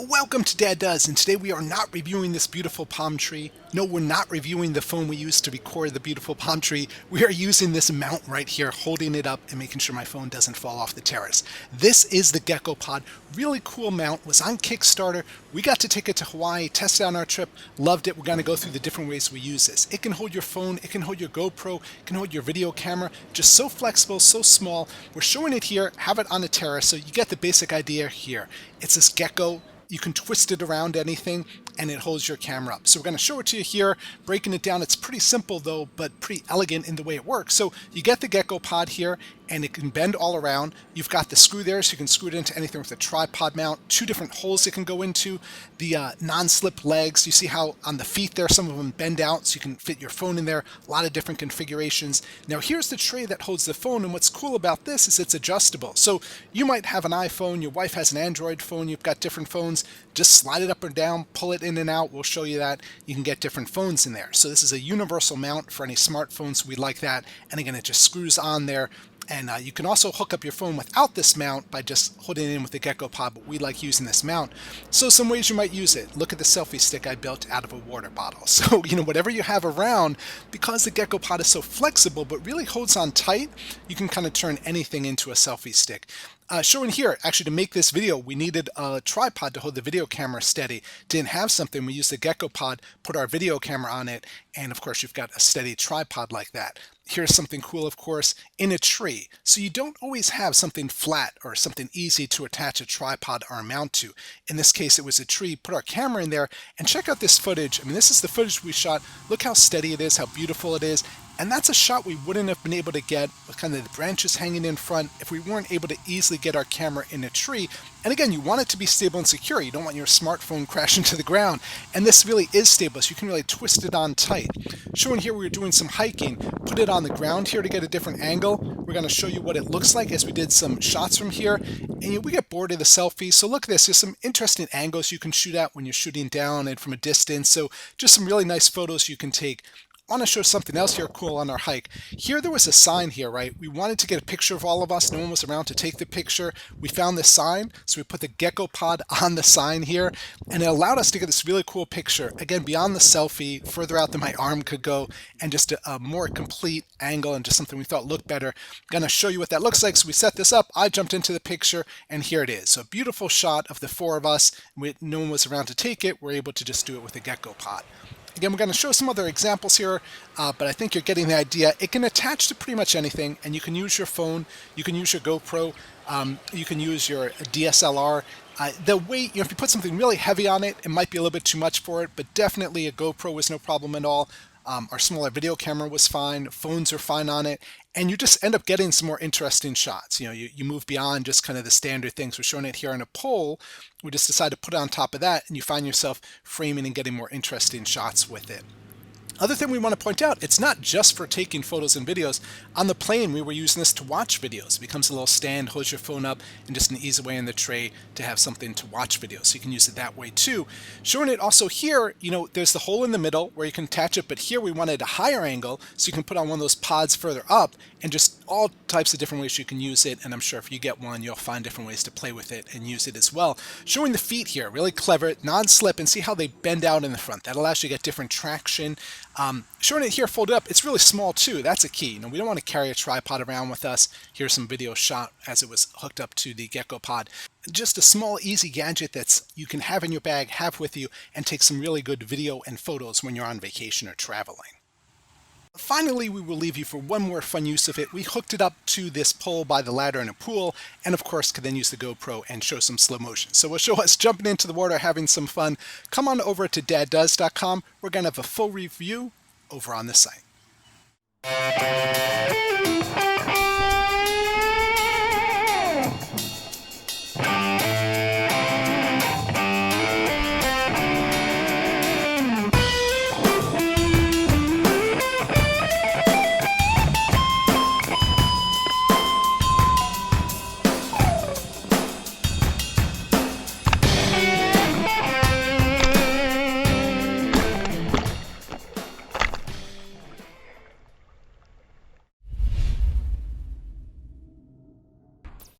Welcome to Dad Does, and today we are not reviewing this beautiful palm tree. No, we're not reviewing the phone we used to record the beautiful palm tree. We are using this mount right here, holding it up and making sure my phone doesn't fall off the terrace. This is the Gekkopod. Really cool mount, was on Kickstarter. We got to take it to Hawaii, test it on our trip, loved it. We're going to go through the different ways we use this. It can hold your phone, it can hold your GoPro, it can hold your video camera, just so flexible, so small. We're showing it here, have it on the terrace, so you get the basic idea here. It's this gecko. You can twist it around anything and it holds your camera up. So we're going to show it to you here, breaking it down. It's pretty simple though, but pretty elegant in the way it works. So you get the Gekkopod here and it can bend all around. You've got the screw there, so you can screw it into anything with a tripod mount. Two different holes it can go into. The non-slip legs, you see how on the feet there, some of them bend out so you can fit your phone in there. A lot of different configurations. Now here's the tray that holds the phone, and what's cool about this is it's adjustable. So you might have an iPhone, your wife has an Android phone, you've got different phones. Just slide it up or down, pull it in and out. We'll show you that. You can get different phones in there. So this is a universal mount for any smartphones. We like that. And again, it just screws on there. And you can also hook up your phone without this mount by just holding it in with the Gekkopod, but we like using this mount. So some ways you might use it. Look at the selfie stick I built out of a water bottle. So, whatever you have around, because the Gekkopod is so flexible but really holds on tight, you can kind of turn anything into a selfie stick. Showing here, actually to make this video, we needed a tripod to hold the video camera steady. Didn't have something, we used the Gekkopod, put our video camera on it, and of course you've got a steady tripod like that. Here's something cool, of course, in a tree. So you don't always have something flat or something easy to attach a tripod or a mount to. In this case, it was a tree. Put our camera in there and check out this footage. I mean, this is the footage we shot. Look how steady it is, how beautiful it is. And that's a shot we wouldn't have been able to get with kind of the branches hanging in front if we weren't able to easily get our camera in a tree. And again, you want it to be stable and secure. You don't want your smartphone crashing to the ground. And this really is stable, so you can really twist it on tight. Showing here we were doing some hiking. Put it on the ground here to get a different angle. We're going to show you what it looks like as we did some shots from here. And we get bored of the selfie. So look at this. There's some interesting angles you can shoot at when you're shooting down and from a distance. So just some really nice photos you can take. I want to show something else here cool on our hike. Here there was a sign here, right? We wanted to get a picture of all of us. No one was around to take the picture. We found this sign, so we put the Gekkopod on the sign here, and it allowed us to get this really cool picture. Again, beyond the selfie, further out than my arm could go, and just a more complete angle and just something we thought looked better. I'm going to show you what that looks like. So we set this up. I jumped into the picture, and here it is. So a beautiful shot of the four of us. No one was around to take it. We're able to just do it with the Gekkopod. Again, we're going to show some other examples here, but I think you're getting the idea. It can attach to pretty much anything, and you can use your phone, you can use your GoPro, you can use your DSLR. The weight, if you put something really heavy on it, it might be a little bit too much for it, but definitely a GoPro was no problem at all. Our smaller video camera was fine, phones are fine on it, and you just end up getting some more interesting shots. You move beyond just kind of the standard things. We're showing it here on a pole. We just decided to put it on top of that, and you find yourself framing and getting more interesting shots with it. Other thing we want to point out, it's not just for taking photos and videos. On the plane, we were using this to watch videos. It becomes a little stand, holds your phone up, and just an easy way in the tray to have something to watch videos. So you can use it that way too. Showing it also here, there's the hole in the middle where you can attach it, but here we wanted a higher angle, so you can put on one of those pods further up, and just all types of different ways you can use it. And I'm sure if you get one, you'll find different ways to play with it and use it as well. Showing the feet here, really clever, non-slip, and see how they bend out in the front. That allows you to get different traction. Showing it here folded up, it's really small too. That's a key. We don't want to carry a tripod around with us. Here's some video shot as it was hooked up to the Gekkopod. Just a small, easy gadget that's you can have in your bag, have with you, and take some really good video and photos when you're on vacation or traveling. Finally, we will leave you for one more fun use of it. We hooked it up to this pole by the ladder in a pool, and of course could then use the GoPro and show some slow motion. So we'll show us jumping into the water, having some fun. Come on over to daddoes.com. We're going to have a full review over on the site.